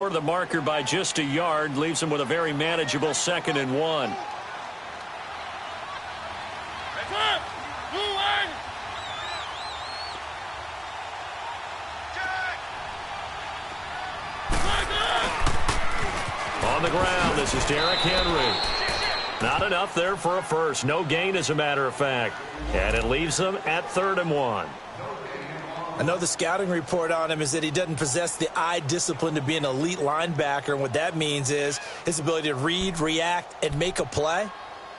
For the marker by just a yard, leaves him with a very manageable 2nd and 1. On the ground, this is Derrick Henry. Not enough there for a first. No gain, as a matter of fact. And it leaves them at 3rd and 1. I know the scouting report on him is that he doesn't possess the eye discipline to be an elite linebacker, and what that means is his ability to read, react, and make a play.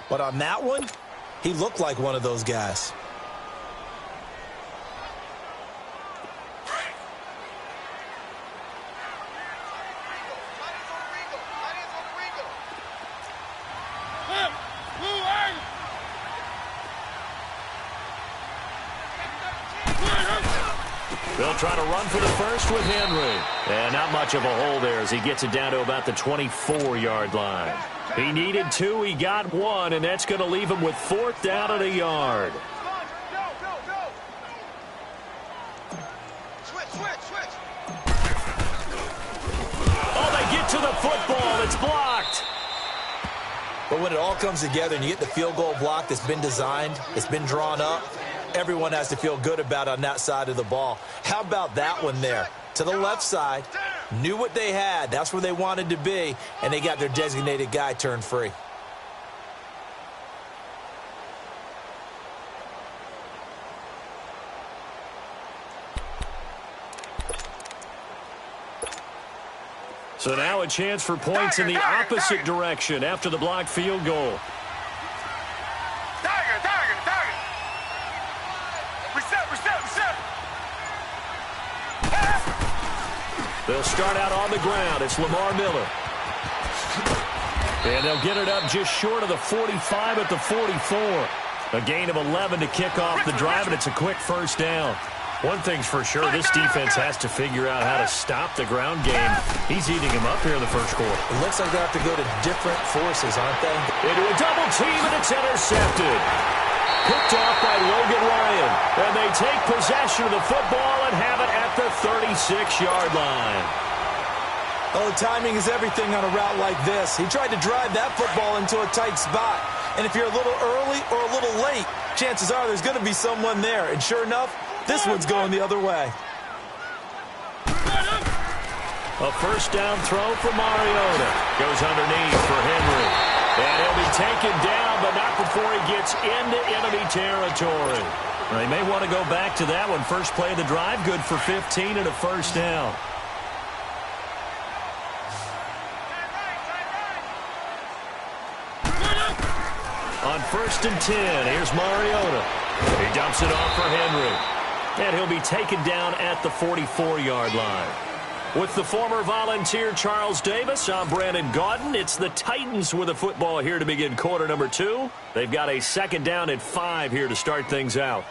But on that one, he looked like one of those guys. They'll try to run for the first with Henry. And not much of a hole there as he gets it down to about the 24-yard line. He needed 2, he got 1, and that's going to leave him with 4th down and a yard. Oh, they get to the football. It's blocked. But when it all comes together and you get the field goal block that's been designed, it's been drawn up, everyone has to feel good about on that side of the ball. How about that one there? To the left side, knew what they had. That's where they wanted to be, and they got their designated guy turned free. So now a chance for points in the opposite direction after the blocked field goal. They'll start out on the ground. It's Lamar Miller. And they'll get it up just short of the 45 at the 44. A gain of 11 to kick off the drive, and it's a quick first down. One thing's for sure, this defense has to figure out how to stop the ground game. He's eating him up here in the first quarter. It looks like they have to go to different forces, aren't they? Into a double team, and it's intercepted. Picked off by Logan Ryan. And they take possession of the football and have it at the 36-yard line. Oh, timing is everything on a route like this. He tried to drive that football into a tight spot. And if you're a little early or a little late, chances are there's going to be someone there. And sure enough, this one's going the other way. A first down throw for Mariota. Goes underneath for Henry. And he'll be taken down, but not before he gets into enemy territory. They may want to go back to that one. First play of the drive, good for 15 and a first down. On 1st and 10, here's Mariota. He dumps it off for Henry. And he'll be taken down at the 44-yard line. With the former Volunteer Charles Davis, I'm Brandon Gaudin. It's the Titans with the football here to begin quarter number 2. They've got a 2nd down and 5 here to start things out.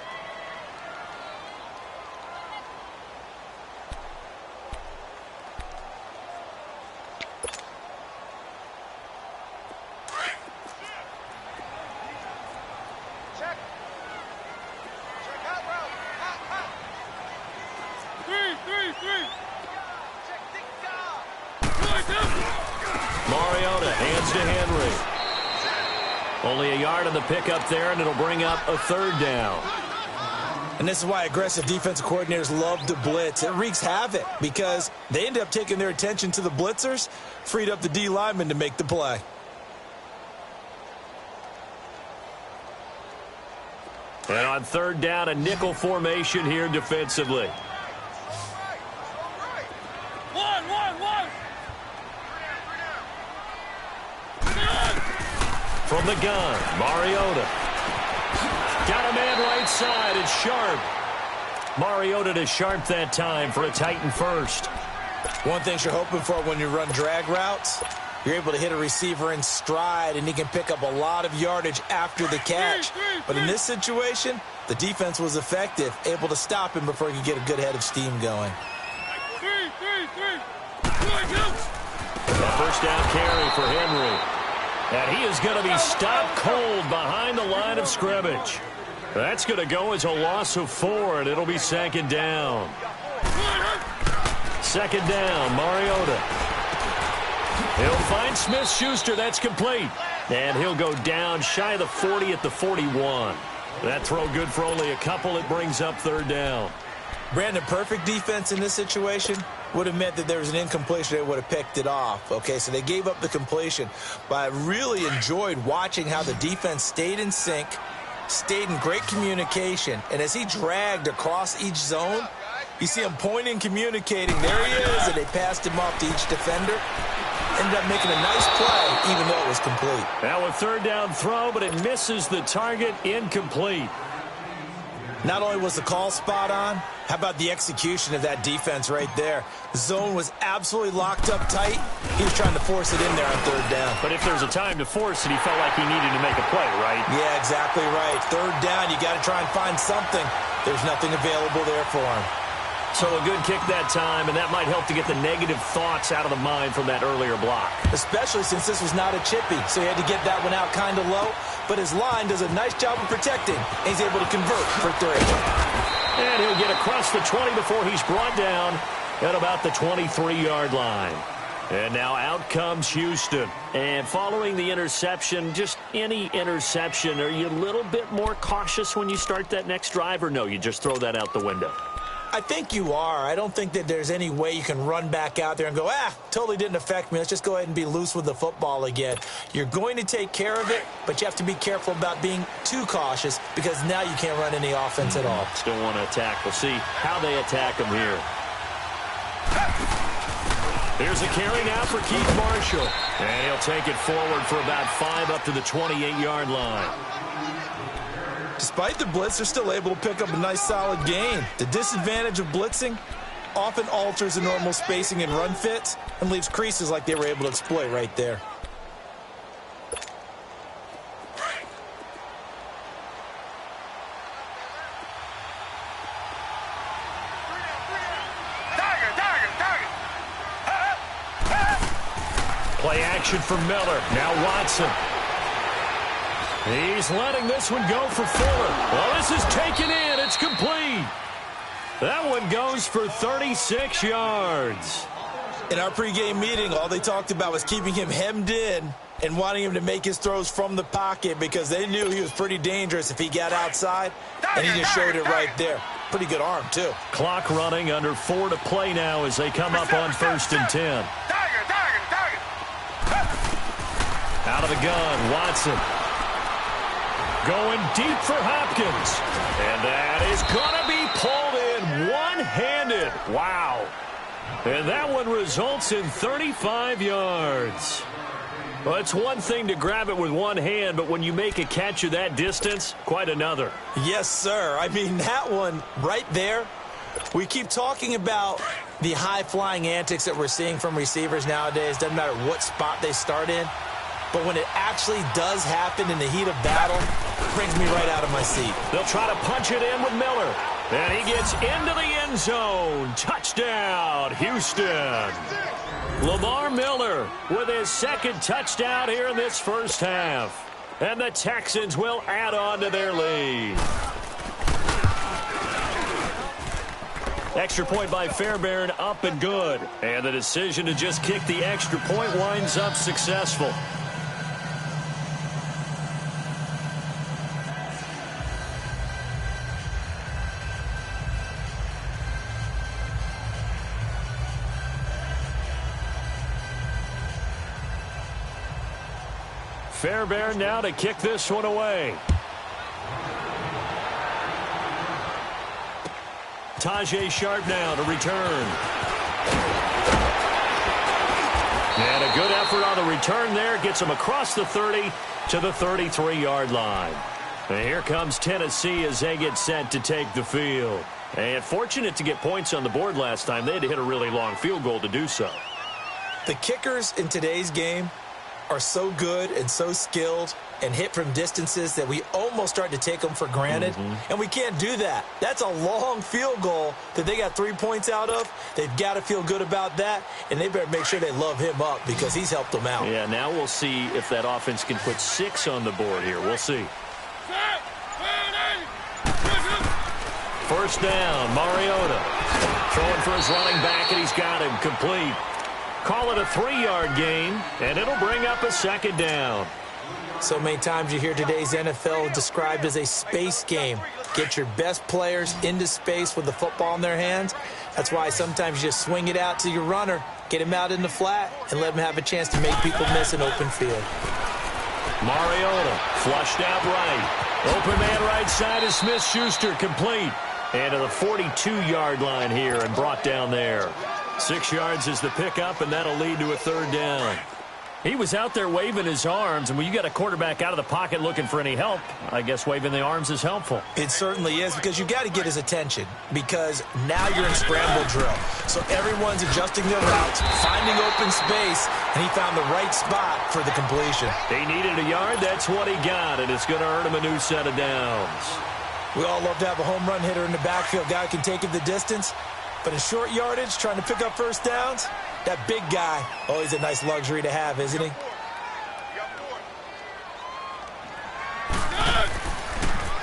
Mariota hands to Henry. Only a yard on the pickup there, and it'll bring up a 3rd down. And this is why aggressive defensive coordinators love to blitz. It wreaks havoc because they end up taking their attention to the blitzers, freed up the D lineman to make the play. And on 3rd down, a nickel formation here defensively. From the gun, Mariota. Got a man right side. It's Sharp. Mariota to Sharp that time for a Titan first. One thing you're hoping for when you run drag routes, you're able to hit a receiver in stride, and he can pick up a lot of yardage after the catch. But in this situation, the defense was effective, able to stop him before he could get a good head of steam going. A first down carry for Henry. And he is going to be stopped cold behind the line of scrimmage. That's going to go as a loss of 4, and it'll be 2nd down. 2nd down, Mariota. Smith-Schuster, that's complete. And he'll go down shy of the 40 at the 41. That throw good for only a couple. It brings up third down. Brandon, perfect defense in this situation would have meant that there was an incompletion. They would have picked it off. Okay, so they gave up the completion. But I really enjoyed watching how the defense stayed in sync, stayed in great communication. And as he dragged across each zone, you see him pointing, communicating. There he is, and they passed him off to each defender. Ended up making a nice play, even though it was complete. Now a third down throw, but it misses the target, incomplete. Not only was the call spot on, how about the execution of that defense right there? The zone was absolutely locked up tight. He was trying to force it in there on third down. But if there's a time to force it, he felt like he needed to make a play, right? Yeah, exactly right. Third down, you got to try and find something. There's nothing available there for him. So a good kick that time, and that might help to get the negative thoughts out of the mind from that earlier block. Especially since this was not a chippy, so he had to get that one out kind of low. But his line does a nice job of protecting, and he's able to convert for three. And he'll get across the 20 before he's brought down at about the 23-yard line. And now out comes Houston. And following the interception, just any interception, are you a little bit more cautious when you start that next drive, or no, you just throw that out the window? I think you are. I don't think that there's any way you can run back out there and go, totally didn't affect me. Let's just go ahead and be loose with the football again. You're going to take care of it, but you have to be careful about being too cautious because now you can't run any offense at all. Still want to attack. We'll see how they attack him here. Here's a carry now for Keith Marshall. And he'll take it forward for about 5 up to the 28-yard line. Despite the blitz, they're still able to pick up a nice solid gain. The disadvantage of blitzing often alters the normal spacing and run fits and leaves creases like they were able to exploit right there. Play action for Miller. Now Watson. He's letting this one go for Fuller. Well, this is taken in. It's complete. That one goes for 36 yards. In our pregame meeting, all they talked about was keeping him hemmed in and wanting him to make his throws from the pocket because they knew he was pretty dangerous if he got outside, and he just showed it right there. Pretty good arm, too. Clock running, under 4 to play now as they come up on 1st and 10. Out of the gun, Watson. Going deep for Hopkins. And that is going to be pulled in one-handed. Wow. And that one results in 35 yards. Well, it's one thing to grab it with one hand, but when you make a catch of that distance, quite another. Yes, sir. I mean, that one right there, we keep talking about the high-flying antics that we're seeing from receivers nowadays. Doesn't matter what spot they start in. But when it actually does happen in the heat of battle, it brings me right out of my seat. They'll try to punch it in with Miller. And he gets into the end zone. Touchdown, Houston. Lamar Miller with his second touchdown here in this first half. And the Texans will add on to their lead. Extra point by Fairbairn, up and good. And the decision to just kick the extra point winds up successful. Fairbairn now to kick this one away. Tajay Sharp now to return. And a good effort on the return there. Gets him across the 30 to the 33-yard line. And here comes Tennessee as they get set to take the field. And fortunate to get points on the board last time. They had to hit a really long field goal to do so. The kickers in today's game are so good and so skilled and hit from distances that we almost start to take them for granted. And we can't do that. That's a long field goal that they got 3 points out of. They've got to feel good about that, and they better make sure they love him up because he's helped them out. Yeah, now we'll see if that offense can put 6 on the board here. We'll see. First down, Mariota. Throwing for his running back, and he's got him complete. call it a 3-yard gain, and it'll bring up a second down. So many times you hear today's NFL described as a space game. Get your best players into space with the football in their hands. That's why sometimes you just swing it out to your runner, get him out in the flat, and let him have a chance to make people miss an open field. Mariota flushed out right. Open man right side is Smith-Schuster, complete. And to the 42-yard line here and brought down there. 6 yards is the pickup, and that'll lead to a third down. He was out there waving his arms, and when you got a quarterback out of the pocket looking for any help, I guess waving the arms is helpful. It certainly is, because you got to get his attention, because now you're in scramble drill. So everyone's adjusting their routes, finding open space, and he found the right spot for the completion. He needed a yard. That's what he got, and it's going to earn him a new set of downs. We all love to have a home run hitter in the backfield. Guy can take it the distance, but in short yardage, trying to pick up first downs, that big guy, always a nice luxury to have, isn't he?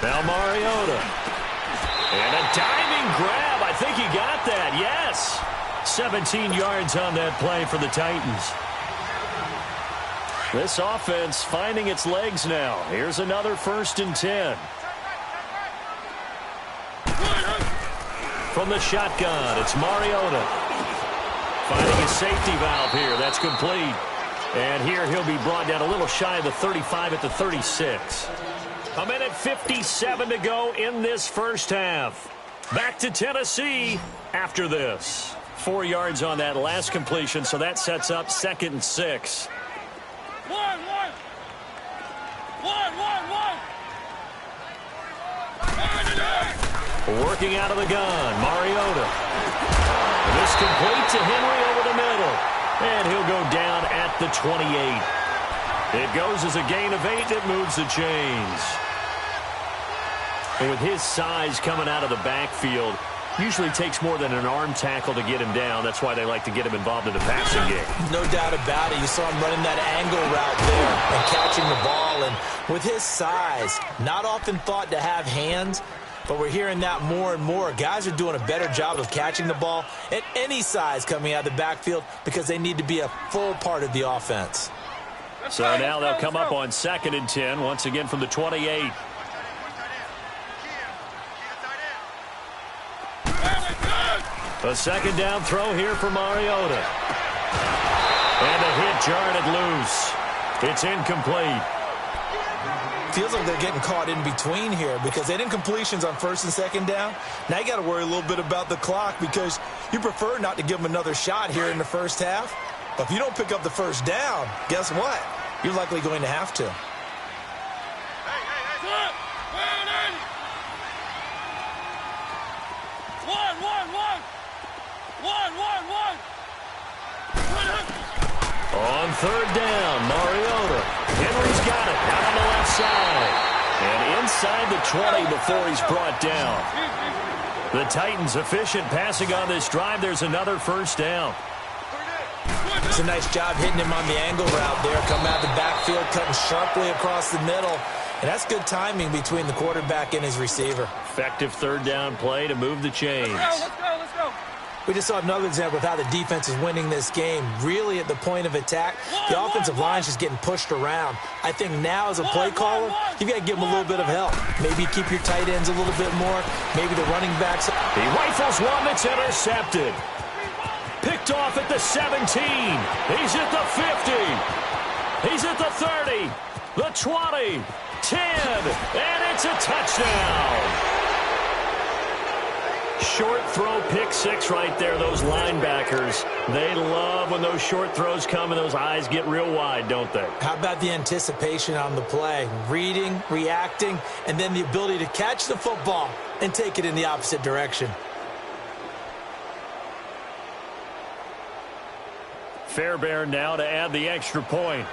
Now Mariota. And a diving grab. I think he got that. Yes. 17 yards on that play for the Titans. This offense finding its legs now. Here's another 1st and 10. From the shotgun, it's Mariota. Finding his safety valve here. That's complete. And here he'll be brought down a little shy of the 35 at the 36. A minute 57 to go in this first half. Back to Tennessee after this. 4 yards on that last completion, so that sets up 2nd and 6. One. Working out of the gun, Mariota. And this complete to Henry over the middle. And he'll go down at the 28. It goes as a gain of 8. It moves the chains. And with his size coming out of the backfield, usually takes more than an arm tackle to get him down. That's why they like to get him involved in the passing game. No doubt about it. You saw him running that angle route there and catching the ball. And with his size, not often thought to have hands, but we're hearing that more and more. Guys are doing a better job of catching the ball at any size coming out of the backfield because they need to be a full part of the offense. So now they'll come up on 2nd and 10, once again from the 28. A second down throw here for Mariota. And a hit jarred loose. It's incomplete. Feels like they're getting caught in between here because they didn't completions on 1st and 2nd down. Now you got to worry a little bit about the clock because you prefer not to give them another shot here in the first half. But if you don't pick up the first down, guess what? You're likely going to have to. On 3rd down, Mariota. Henry's got it out on the left side. And inside the 20 before he's brought down. The Titans efficient passing on this drive. There's another 1st down. It's a nice job hitting him on the angle route there. Coming out of the backfield, cutting sharply across the middle. And that's good timing between the quarterback and his receiver. Effective 3rd down play to move the chains. Let's go. We just saw another example of how the defense is winning this game. Really at the point of attack, the offensive line is just getting pushed around. I think now as a play caller, you've got to give them a little bit of help. Maybe keep your tight ends a little bit more. Maybe the running backs. He rifles one that's intercepted. Picked off at the 17. He's at the 50. He's at the 30. The 20. 10. And it's a touchdown. Short throw, pick 6 right there. Those linebackers, they love when those short throws come and those eyes get real wide, don't they? How about the anticipation on the play? Reading, reacting, and then the ability to catch the football and take it in the opposite direction. Fairbairn now to add the extra point.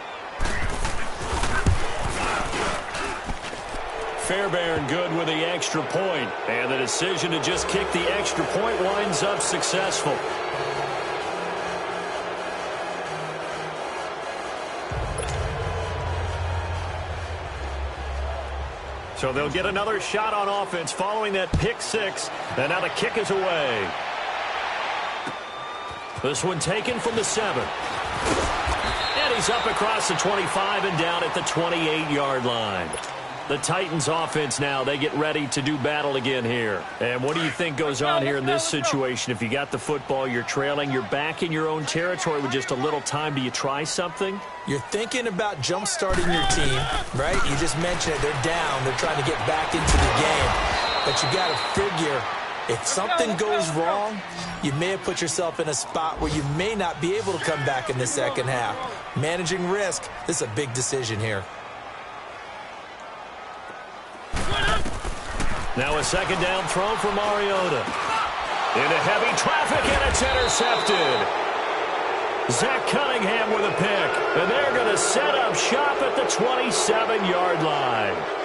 Fairbairn good with the extra point. And the decision to just kick the extra point winds up successful. So they'll get another shot on offense following that pick 6. And now the kick is away. This one taken from the 7. And he's up across the 25 and down at the 28-yard line. The Titans offense now, they get ready to do battle again here. And what do you think goes on here in this situation? If you got the football, you're trailing, you're back in your own territory with just a little time. Do you try something? You're thinking about jump-starting your team, right? You just mentioned it. They're down. They're trying to get back into the game. But you got to figure, if something goes wrong, you may have put yourself in a spot where you may not be able to come back in the second half. Managing risk, this is a big decision here. Now a second down throw for Mariota. Into heavy traffic, and it's intercepted. Zach Cunningham with a pick. And they're going to set up shop at the 27-yard line.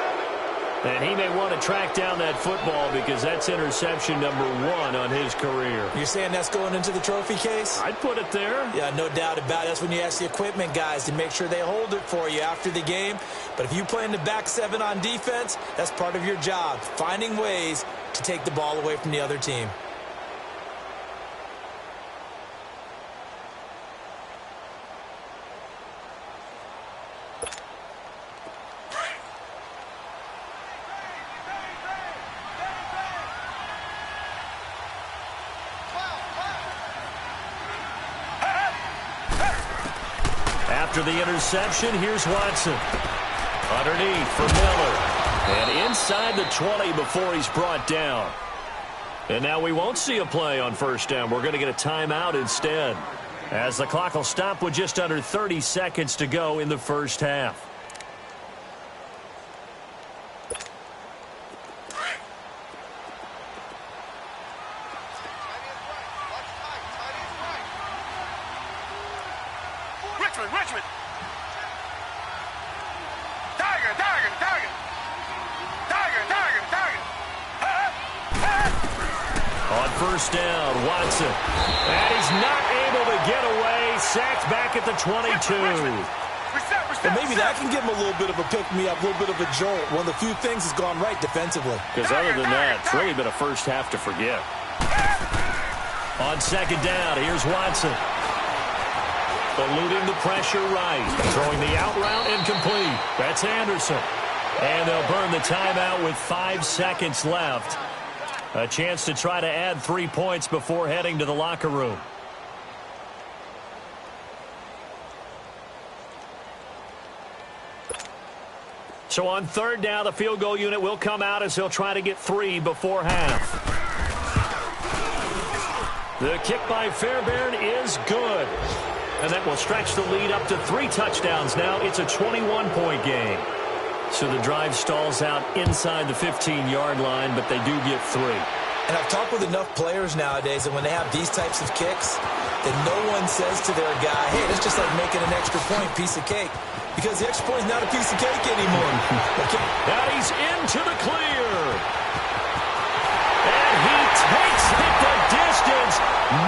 And he may want to track down that football because that's interception number 1 on his career. You're saying that's going into the trophy case? I'd put it there. Yeah, no doubt about it. That's when you ask the equipment guys to make sure they hold it for you after the game. But if you play in the back 7 on defense, that's part of your job, finding ways to take the ball away from the other team. After the interception, here's Watson. Underneath for Miller. And inside the 20 before he's brought down. And now we won't see a play on first down. We're going to get a timeout instead, as the clock will stop with just under 30 seconds to go in the first half. Richmond. Tiger. On first down, Watson. And he's not able to get away. Sacked back at the 22. But maybe that can give him a little bit of a pick-me-up, a little bit of a jolt. One of the few things has gone right defensively. Because other than that, it's really been a first half to forget. On second down, here's Watson. Eluding the pressure right. Throwing the out route incomplete. That's Anderson. And they'll burn the timeout with 5 seconds left. A chance to try to add 3 points before heading to the locker room. So on third down, the field goal unit will come out as he'll try to get 3 before half. The kick by Fairbairn is good. And that will stretch the lead up to 3 touchdowns now. It's a 21-point game. So the drive stalls out inside the 15-yard line, but they do get 3. And I've talked with enough players nowadays that when they have these types of kicks, that no one says to their guy, hey, it's just like making an extra point, piece of cake. Because the extra point is not a piece of cake anymore. Now he's into the clear. And he takes it the distance.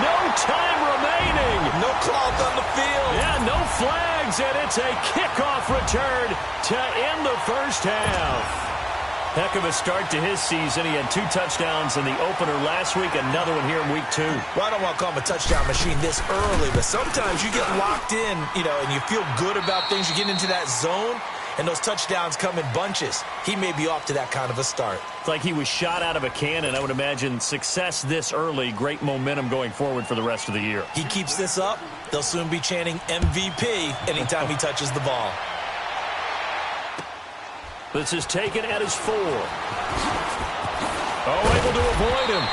No time remaining. No cloth on the field. Yeah, no flags, and it's a kickoff return to end the first half. Heck of a start to his season. He had 2 touchdowns in the opener last week, another one here in week 2. Well, I don't want to call him a touchdown machine this early, but sometimes you get locked in, and you feel good about things. You get into that zone, and those touchdowns come in bunches. He may be off to that kind of a start. It's like he was shot out of a cannon. I would imagine success this early, great momentum going forward for the rest of the year. He keeps this up, they'll soon be chanting MVP anytime he touches the ball. This is taken at his 4. Able to avoid him.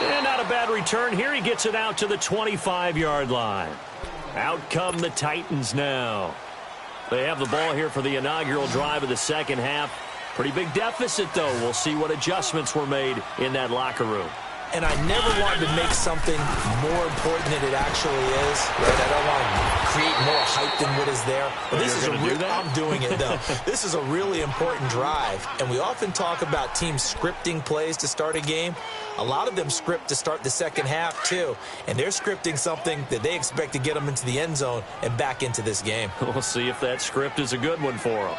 And not a bad return here. He gets it out to the 25-yard line. Out come the Titans now. They have the ball here for the inaugural drive of the second half. Pretty big deficit, though. We'll see what adjustments were made in that locker room. And I never wanted to make something more important than it actually is. Right? I don't want to create more hype than what is there. But this is I'm doing it, though. This is a really important drive. And we often talk about teams scripting plays to start a game. A lot of them script to start the second half, too. And they're scripting something that they expect to get them into the end zone and back into this game. We'll see if that script is a good one for them.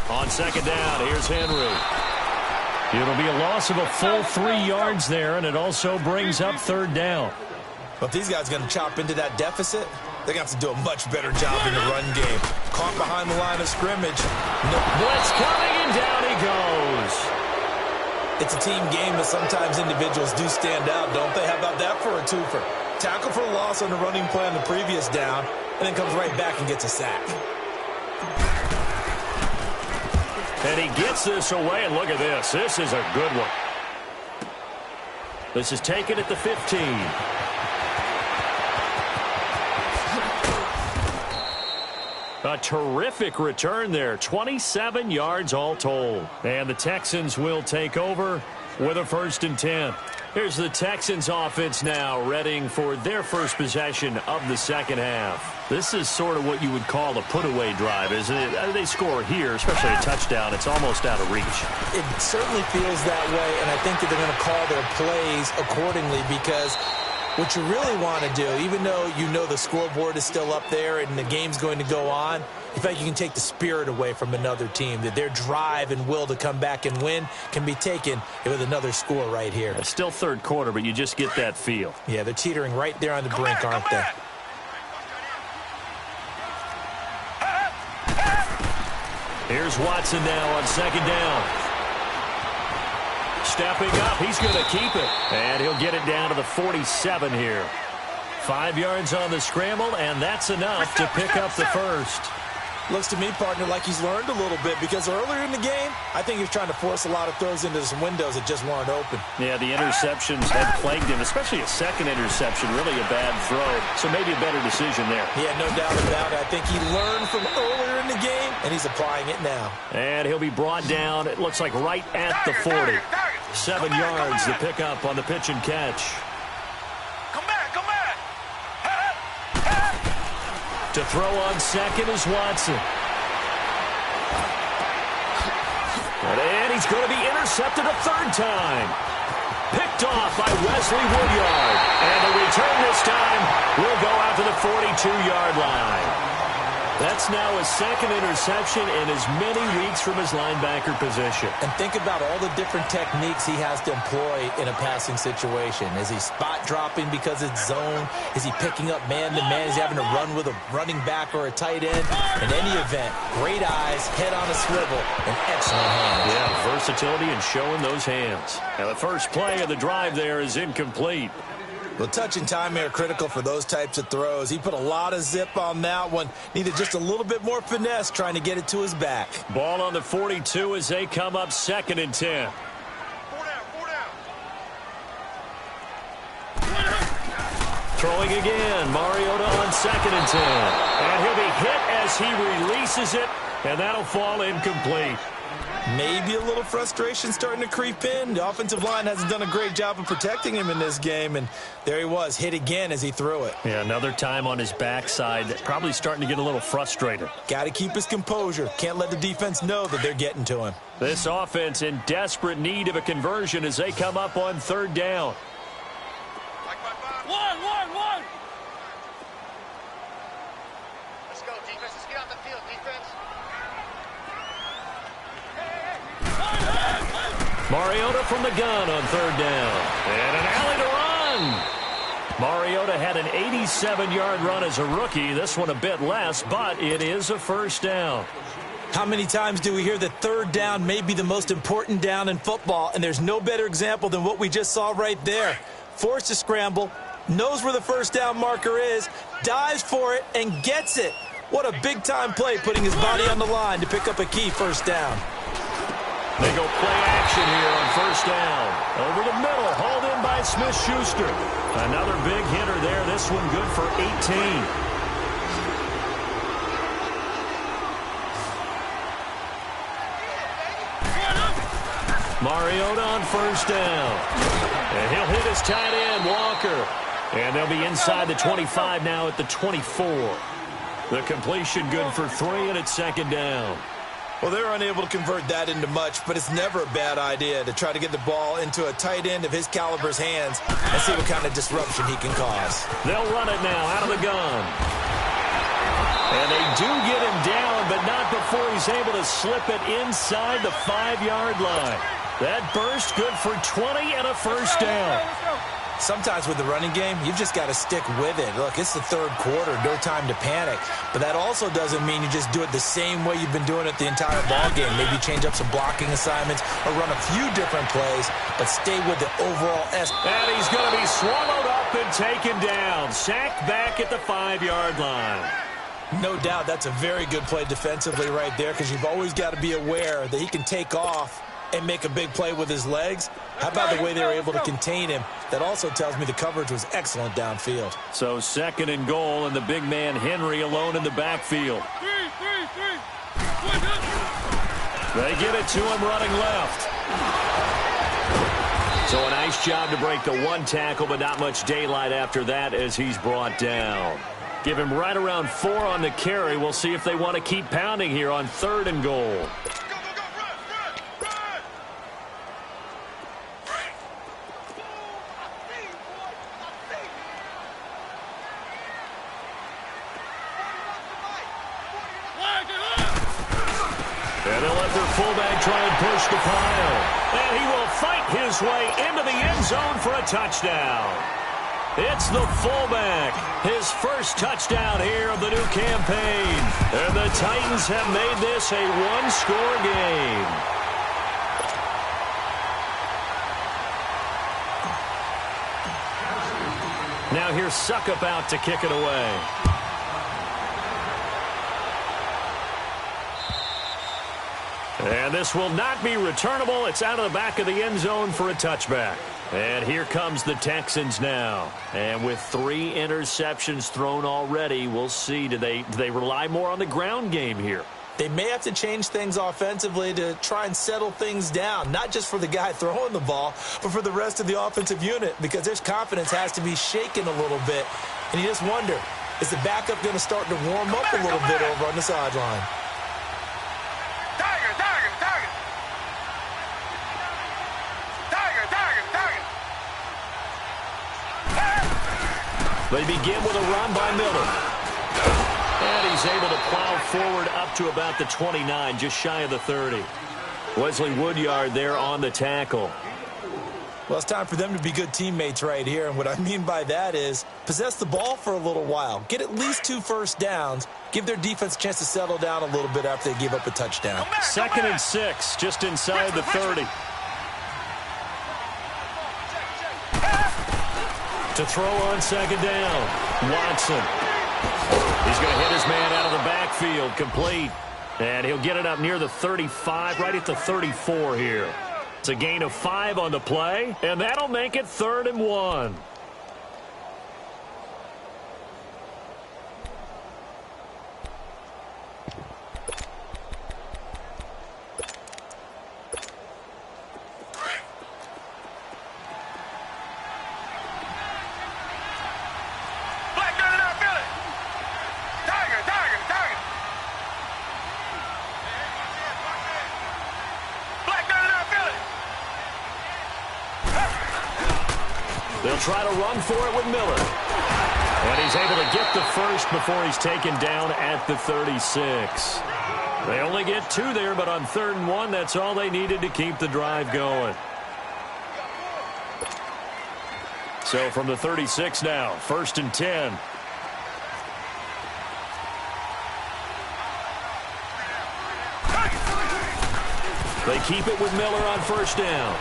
On second down, here's Henry. It'll be a loss of a full 3 yards there, and it also brings up third down. But if these guys are going to chop into that deficit, they're going to have to do a much better job in the run game. Caught behind the line of scrimmage. Blitz coming, and down he goes. It's a team game, but sometimes individuals do stand out, don't they? How about that for a twofer? Tackle for a loss on the running play on the previous down, and then comes right back and gets a sack. And he gets this away, and look at this. This is a good one. This is taken at the 15. A terrific return there. 27 yards all told. And the Texans will take over with a 1st and 10. Here's the Texans offense now, readying for their first possession of the second half. This is sort of what you would call a put-away drive, isn't it? They score here, especially a touchdown. It's almost out of reach. It certainly feels that way, and I think that they're going to call their plays accordingly, because what you really want to do, even though you know the scoreboard is still up there and the game's going to go on, in fact, you can take the spirit away from another team, that their drive and will to come back and win can be taken with another score right here. It's still third quarter, but you just get that feel. Yeah, they're teetering right there on the brink, aren't they? Here's Watson now on second down. Stepping up, he's going to keep it. And he'll get it down to the 47 here. 5 yards on the scramble, and that's enough to pick up the first. Looks to me, partner, like he's learned a little bit, because earlier in the game, I think he was trying to force a lot of throws into some windows that just weren't open. Yeah, the interceptions had plagued him, especially a second interception, really a bad throw. So maybe a better decision there. Yeah, no doubt about it. I think he learned from earlier in the game, and he's applying it now. And he'll be brought down, it looks like right at the 40. 7 yards to pick up on the pitch and catch. To throw on second is Watson. And he's going to be intercepted a third time. Picked off by Wesley Woodyard. And the return this time will go out to the 42-yard line. That's now his second interception in as many weeks from his linebacker position. And think about all the different techniques he has to employ in a passing situation. Is he spot dropping because it's zone? Is he picking up man-to-man? Is he having to run with a running back or a tight end? In any event, great eyes, head on a swivel, and excellent hands. Yeah, versatility and showing those hands. Now the first play of the drive there is incomplete. Well, touch and timing are critical for those types of throws. He put a lot of zip on that one. Needed just a little bit more finesse trying to get it to his back. Ball on the 42 as they come up 2nd and 10. Throwing again. Mariota on 2nd and 10. And he'll be hit as he releases it, and that'll fall incomplete. Maybe a little frustration starting to creep in. The offensive line hasn't done a great job of protecting him in this game, and there he was, hit again as he threw it. Yeah, another time on his backside, probably starting to get a little frustrated. Got to keep his composure. Can't let the defense know that they're getting to him. This offense in desperate need of a conversion as they come up on 3rd down. One. Let's go, defense. Let's get out the field, defense. Mariota from the gun on 3rd down. And an alley to run. Mariota had an 87-yard run as a rookie. This one a bit less, but it is a first down. How many times do we hear that 3rd down may be the most important down in football, and there's no better example than what we just saw right there. Forced to scramble, knows where the first down marker is, dives for it, and gets it. What a big-time play, putting his body on the line to pick up a key first down. They go play action here on 1st down. Over the middle, hauled in by Smith-Schuster. Another big hitter there. This one good for 18. Mariota on 1st down. And he'll hit his tight end, Walker. And they'll be inside the 25 now at the 24. The completion good for 3, and it's 2nd down. Well, they're unable to convert that into much, but it's never a bad idea to try to get the ball into a tight end of his caliber's hands and see what kind of disruption he can cause. They'll run it now out of the gun. And they do get him down, but not before he's able to slip it inside the 5-yard line. That burst good for 20 and a first down. Sometimes with the running game, you've just got to stick with it. Look, it's the third quarter, no time to panic. But that also doesn't mean you just do it the same way you've been doing it the entire ball game. Maybe change up some blocking assignments or run a few different plays, but stay with the overall S. And he's going to be swallowed up and taken down. Sacked back at the 5-yard line. No doubt that's a very good play defensively right there, because you've always got to be aware that he can take off and make a big play with his legs. How about the way they were able to contain him? That also tells me the coverage was excellent downfield. So 2nd and goal, and the big man Henry alone in the backfield. They get it to him running left. So a nice job to break the one tackle, but not much daylight after that as he's brought down. Give him right around 4 on the carry. We'll see if they want to keep pounding here on 3rd and goal. And they'll let their fullback try and push the pile. And he will fight his way into the end zone for a touchdown. It's the fullback. His first touchdown here of the new campaign. And the Titans have made this a one-score game. Now here's Suckup out to kick it away. And this will not be returnable. It's out of the back of the end zone for a touchback. And here comes the Texans now. And with 3 interceptions thrown already, we'll see. Do they rely more on the ground game here? They may have to change things offensively to try and settle things down, not just for the guy throwing the ball, but for the rest of the offensive unit, because their confidence has to be shaken a little bit. And you just wonder, is the backup going to start to warm up a little bit over on the sideline? They begin with a run by Miller. And he's able to plow forward up to about the 29, just shy of the 30. Wesley Woodyard there on the tackle. Well, it's time for them to be good teammates right here. And what I mean by that is possess the ball for a little while. Get at least 2 first downs. Give their defense a chance to settle down a little bit after they give up a touchdown. 2nd and 6, just inside the 30. To throw on 2nd down, Watson. He's going to hit his man out of the backfield, complete. And he'll get it up near the 35, right at the 34 here. It's a gain of 5 on the play, and that'll make it 3rd and 1. They'll try to run for it with Miller. And he's able to get the first before he's taken down at the 36. They only get 2 there, but on 3rd and 1, that's all they needed to keep the drive going. So from the 36 now, 1st and 10. They keep it with Miller on 1st down.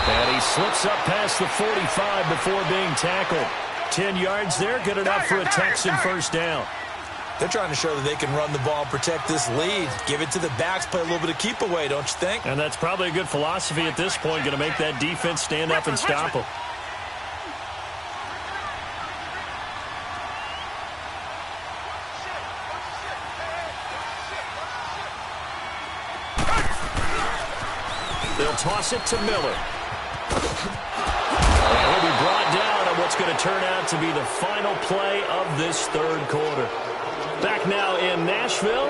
And he slips up past the 45 before being tackled. 10 yards there, good enough for a Texan first down. They're trying to show that they can run the ball and protect this lead. Give it to the backs, play a little bit of keep away, don't you think? And that's probably a good philosophy at this point, going to make that defense stand up and stop them. They'll toss it to Miller. And he'll be brought down on what's going to turn out to be the final play of this 3rd quarter. Back now in Nashville.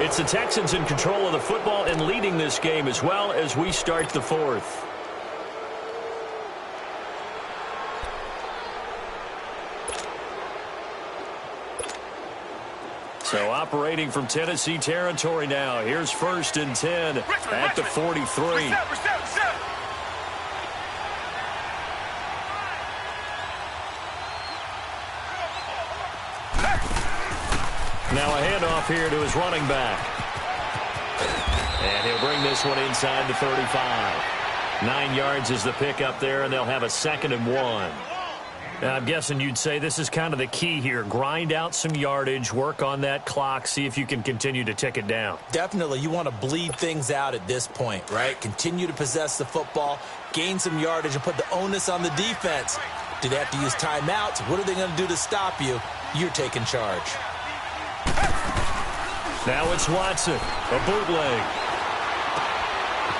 It's the Texans in control of the football and leading this game as well as we start the 4th. So operating from Tennessee territory now. Here's 1st and 10 at the 43. Now a handoff here to his running back. And he'll bring this one inside the 35. 9 yards is the pickup there, and they'll have a 2nd and 1. Now, I'm guessing you'd say this is kind of the key here. Grind out some yardage, work on that clock, see if you can continue to tick it down. Definitely. You want to bleed things out at this point, right? Continue to possess the football, gain some yardage, and put the onus on the defense. Do they have to use timeouts? What are they going to do to stop you? You're taking charge. Now it's Watson, a bootleg.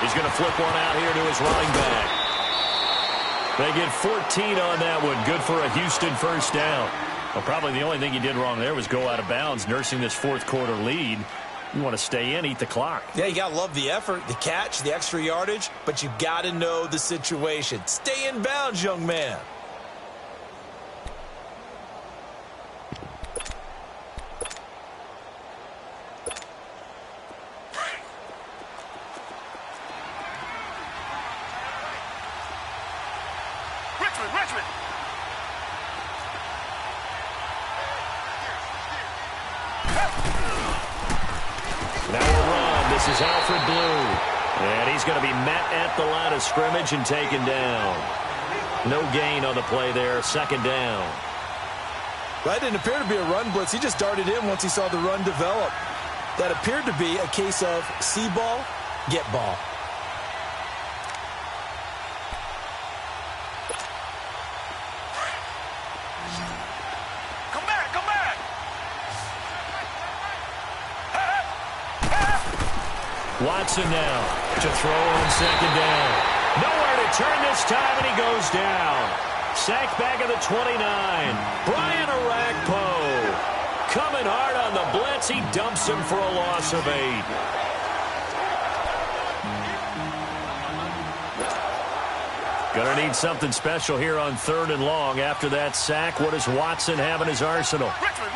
He's going to flip one out here to his running back. They get 14 on that one. Good for a Houston 1st down. Well, probably the only thing he did wrong there was go out of bounds, nursing this 4th quarter lead. You want to stay in, eat the clock. Yeah, you got to love the effort, the catch, the extra yardage, but you got to know the situation. Stay in bounds, young man. Scrimmage and taken down. No gain on the play there. 2nd down. That didn't appear to be a run blitz. He just darted in once he saw the run develop. That appeared to be a case of see ball, get ball. Come back, come back. Watson now to throw on 2nd down. Nowhere to turn this time, and he goes down. Sacked back at the 29. Brian Orakpo coming hard on the blitz. He dumps him for a loss of 8. Gonna need something special here on 3rd and long. After that sack, what does Watson have in his arsenal? Richmond.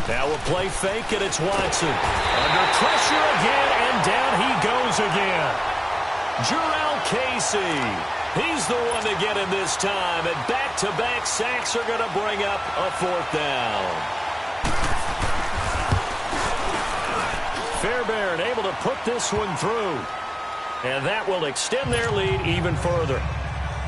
Now a play fake, and it's Watson. Under pressure again, and down he goes again. Jurrell Casey. He's the one to get him this time, and back-to-back sacks are going to bring up a 4th down. Fairbairn able to put this one through, and that will extend their lead even further.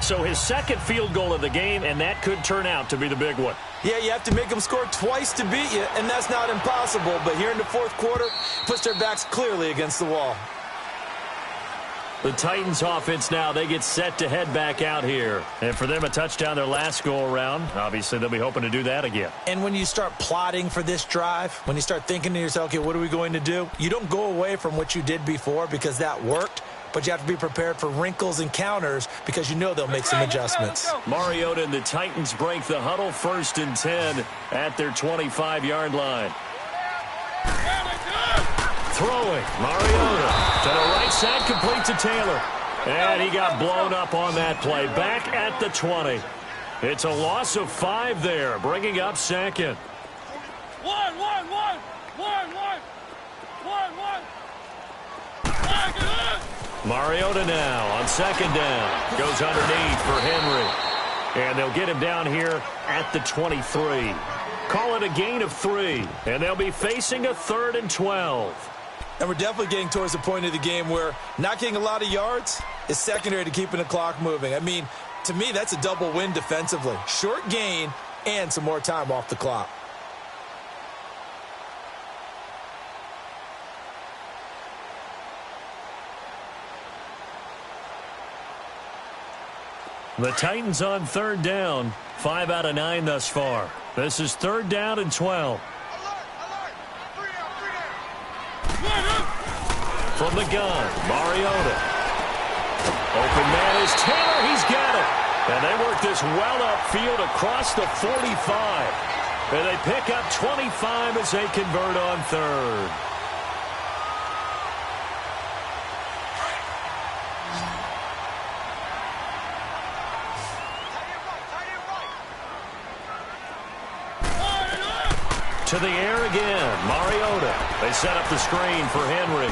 So his 2nd field goal of the game, and that could turn out to be the big one. Yeah, you have to make them score twice to beat you, and that's not impossible. But here in the 4th quarter, puts their backs clearly against the wall. The Titans offense now, they get set to head back out here. And for them, a touchdown their last go-around. Obviously, they'll be hoping to do that again. And when you start plotting for this drive, when you start thinking to yourself, okay, what are we going to do? You don't go away from what you did before because that worked. But you have to be prepared for wrinkles and counters because you know they'll make some adjustments. Mariota and the Titans break the huddle. 1st and 10 at their 25-yard line. Throwing, Mariota to the right side, complete to Taylor. And he got blown up on that play. Back at the 20. It's a loss of 5 there, bringing up 2nd. One. Mariota now on 2nd down. Goes underneath for Henry. And they'll get him down here at the 23. Call it a gain of 3. And they'll be facing a 3rd and 12. And we're definitely getting towards the point of the game where not getting a lot of yards is secondary to keeping the clock moving. I mean, to me, that's a double win defensively. Short gain and some more time off the clock. The Titans on 3rd down. 5 out of 9 thus far. This is 3rd down and 12. From the gun, Mariota. Open man is Taylor. He's got it. And they work this well upfield across the 45. And they pick up 25 as they convert on 3rd. To the air again. Mariota. They set up the screen for Henry.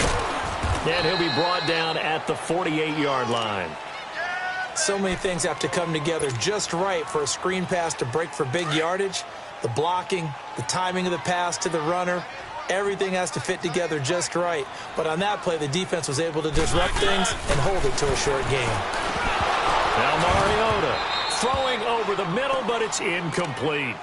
And he'll be brought down at the 48-yard line. So many things have to come together just right for a screen pass to break for big yardage. The blocking, the timing of the pass to the runner, everything has to fit together just right. But on that play, the defense was able to disrupt things and hold it to a short game. Now Mariota throwing over the middle, but it's incomplete.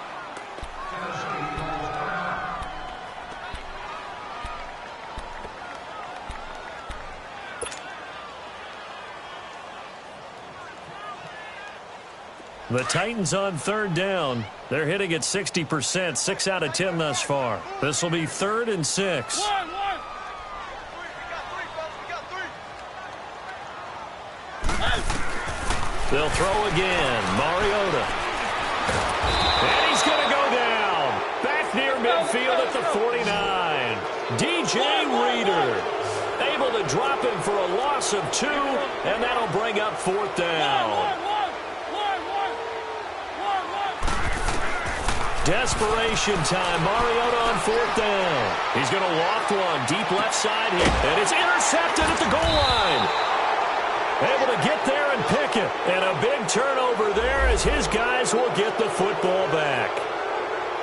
The Titans on third down. They're hitting at 60%, 6 out of 10 thus far. This will be 3rd and 6. They'll throw again. Mariota. And he's going to go down. Back near midfield at the 49. DJ Reader able to drop him for a loss of 2, and that'll bring up 4th down. Desperation time. Mariota on 4th down. He's going to loft one deep left side here. And it's intercepted at the goal line. Able to get there and pick it. And a big turnover there as his guys will get the football back.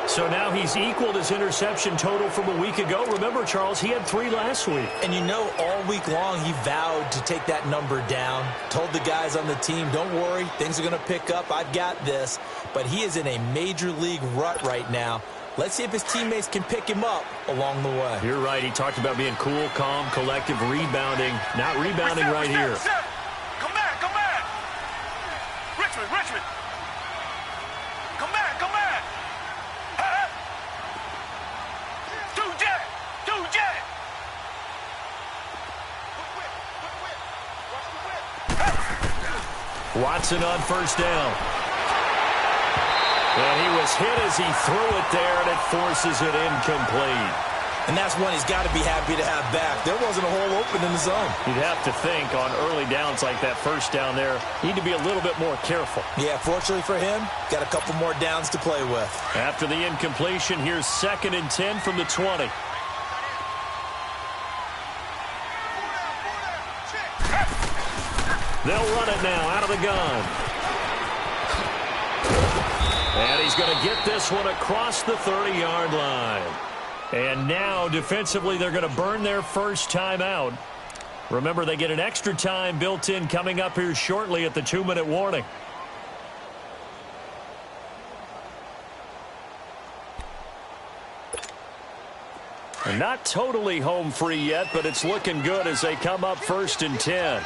So now he's equaled his interception total from a week ago. Remember, Charles, he had 3 last week. And you know, all week long he vowed to take that number down. Told the guys on the team, don't worry, things are going to pick up. I've got this. But he is in a major league rut right now. Let's see if his teammates can pick him up along the way. You're right. He talked about being cool, calm, collective, rebounding. Not rebounding right here. Come back, come back. Richmond, Richmond. Come back, come back. Watson on 1st down. And he was hit as he threw it there, and it forces it incomplete. And that's one he's got to be happy to have back. There wasn't a hole open in the zone. You'd have to think on early downs like that 1st down there, need to be a little bit more careful. Yeah, fortunately for him, got a couple more downs to play with. After the incompletion, here's 2nd and 10 from the 20. They'll run it now out of the gun. And he's going to get this one across the 30-yard line. And now, defensively, they're going to burn their first timeout. Remember, they get an extra time built in coming up here shortly at the 2-minute warning. And not totally home free yet, but it's looking good as they come up 1st and 10.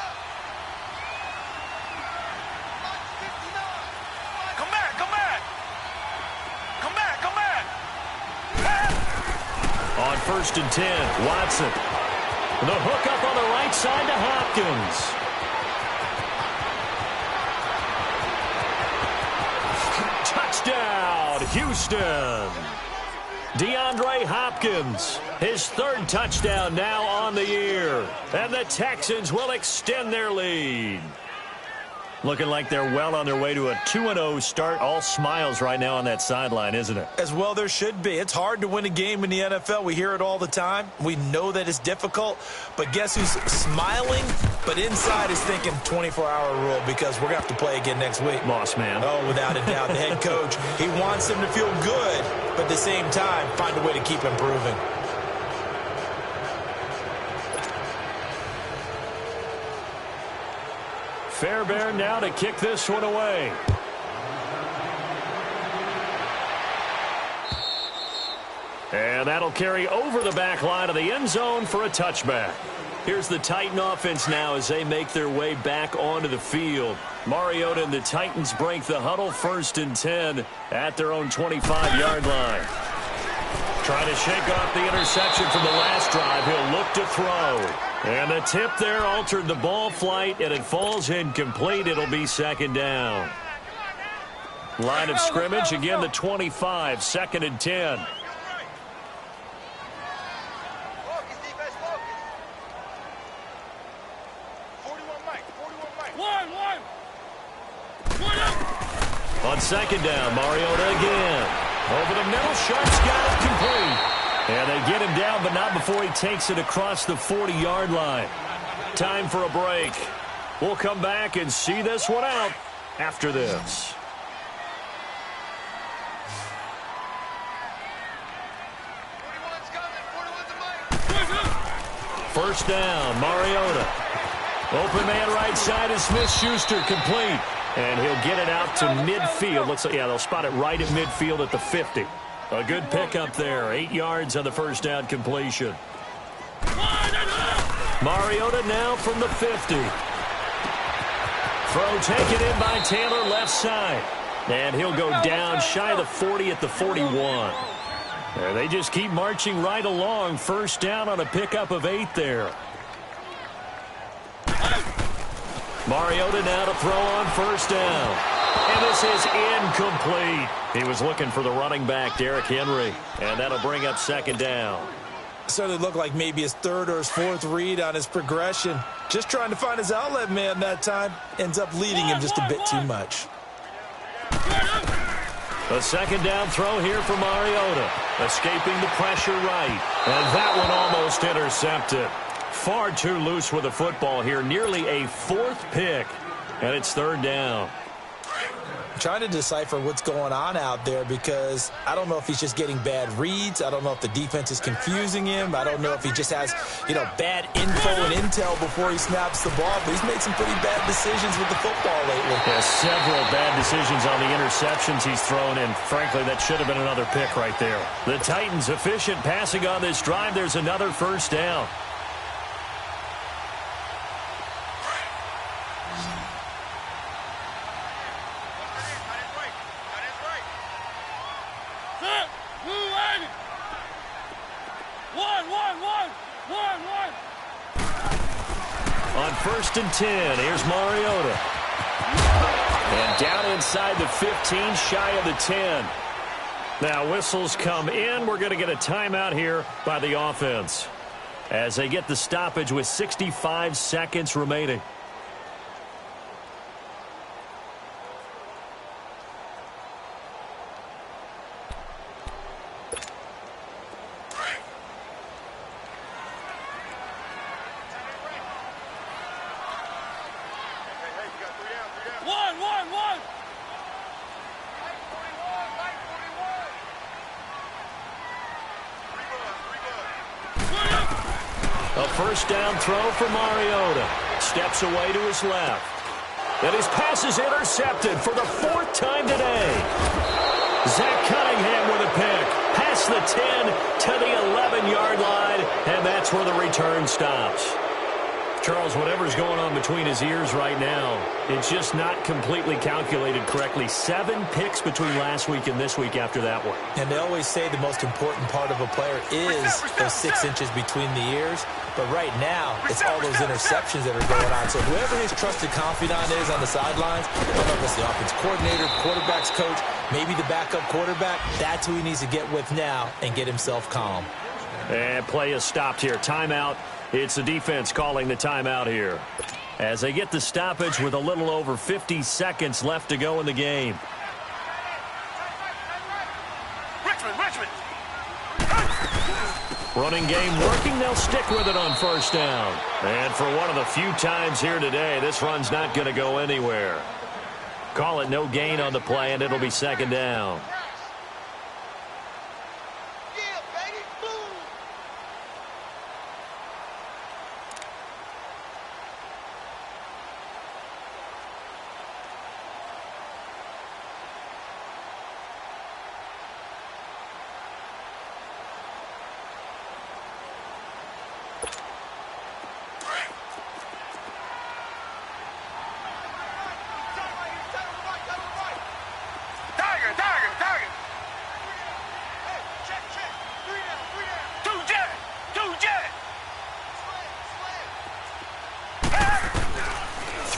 On 1st and 10, Watson. The hook up on the right side to Hopkins. Touchdown, Houston. DeAndre Hopkins, his 3rd touchdown now on the year. And the Texans will extend their lead. Looking like they're well on their way to a 2-0 start. All smiles right now on that sideline, isn't it? As well there should be. It's hard to win a game in the NFL. We hear it all the time. We know that it's difficult. But guess who's smiling, but inside is thinking 24-hour rule because we're going to have to play again next week. Boss man. Oh, without a doubt. The head coach, he wants them to feel good, but at the same time, find a way to keep improving. Fairbairn now to kick this one away. And that'll carry over the back line of the end zone for a touchback. Here's the Titan offense now as they make their way back onto the field. Mariota and the Titans break the huddle 1st and 10 at their own 25-yard line. Trying to shake off the interception from the last drive. He'll look to throw. And the tip there altered the ball flight, and it falls incomplete. It'll be 2nd down. Line of scrimmage, again the 25, 2nd and 10. On 2nd down, Mariota again. Over the middle, Sharp's got it complete. And they get him down, but not before he takes it across the 40-yard line. Time for a break. We'll come back and see this one out after this. First down, Mariota. Open man right side is Smith-Schuster, complete. And he'll get it out to midfield. Looks like, yeah, they'll spot it right at midfield at the 50. A good pickup there. 8 yards on the first down completion. Mariota now from the 50. Throw taken in by Taylor left side. And he'll go down shy of the 40 at the 41. And they just keep marching right along. First down on a pickup of 8 there. Mariota now to throw on first down. And this is incomplete. He was looking for the running back, Derrick Henry. And that'll bring up second down. Certainly looked like maybe his third or his fourth read on his progression. Just trying to find his outlet man that time. Ends up leading him just a bit too much. A second down throw here for Mariota. Escaping the pressure right. And that one almost intercepted. Far too loose with the football here. Nearly a fourth pick. And it's third down. Trying to decipher what's going on out there because I don't know if he's just getting bad reads. I don't know if the defense is confusing him. I don't know if he just has, bad info and intel before he snaps the ball. But he's made some pretty bad decisions with the football lately. Yeah, several bad decisions on the interceptions he's thrown in. Frankly, that should have been another pick right there. The Titans efficient passing on this drive. There's another first down. On first and 10, here's Mariota. And down inside the 15, shy of the 10. Now whistles come in. We're going to get a timeout here by the offense as they get the stoppage with 65 seconds remaining. First down throw for Mariota. Steps away to his left. And his pass is intercepted for the fourth time today. Zach Cunningham with a pick. Past the 10 to the 11-yard line. And that's where the return stops. Charles, whatever's going on between his ears right now, it's just not completely calculated correctly. 7 picks between last week and this week after that one. And they always say the most important part of a player is those 6 inches between the ears. But right now, it's all those interceptions that are going on. So whoever his trusted confidant is on the sidelines, I don't know if it's the offense coordinator, quarterback's coach, maybe the backup quarterback, that's who he needs to get with now and get himself calm. And play is stopped here. Timeout. It's the defense calling the timeout here as they get the stoppage with a little over 50 seconds left to go in the game. Richmond. Running game working. They'll stick with it on first down. And for one of the few times here today, this run's not going to go anywhere. Call it no gain on the play, and it'll be second down.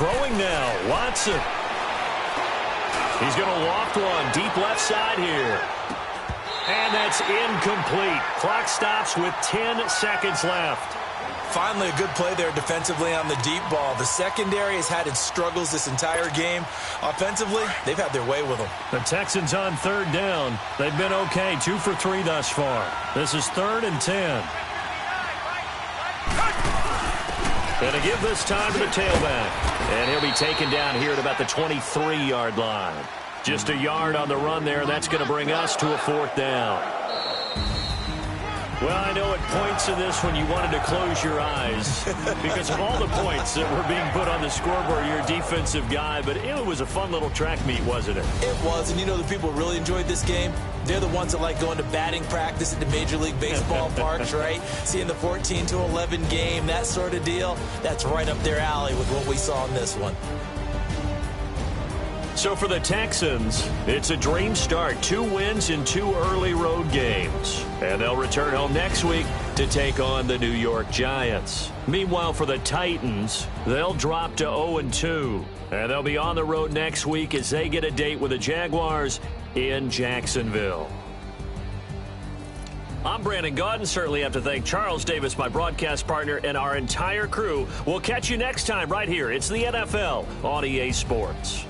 Throwing now, Watson. He's going to loft one deep left side here. And that's incomplete. Clock stops with 10 seconds left. Finally, a good play there defensively on the deep ball. The secondary has had its struggles this entire game. Offensively, they've had their way with them. The Texans on third down. They've been okay, 2 for 3 thus far. This is 3rd and 10. And to give this time to the tailback. And he'll be taken down here at about the 23-yard line. Just a yard on the run there. That's going to bring us to a 4th down. Well, I know at points in this when you wanted to close your eyes because of all the points that were being put on the scoreboard. You're a defensive guy, but it was a fun little track meet, wasn't it? It was, and you know the people who really enjoyed this game? They're the ones that like going to batting practice at the Major League Baseball parks, right? Seeing the 14-11 game, that sort of deal. That's right up their alley with what we saw in this one. So for the Texans, it's a dream start. 2 wins in 2 early road games. And they'll return home next week to take on the New York Giants. Meanwhile, for the Titans, they'll drop to 0-2. And they'll be on the road next week as they get a date with the Jaguars in Jacksonville. I'm Brandon Gaudin. Certainly have to thank Charles Davis, my broadcast partner, and our entire crew. We'll catch you next time right here. It's the NFL on EA Sports.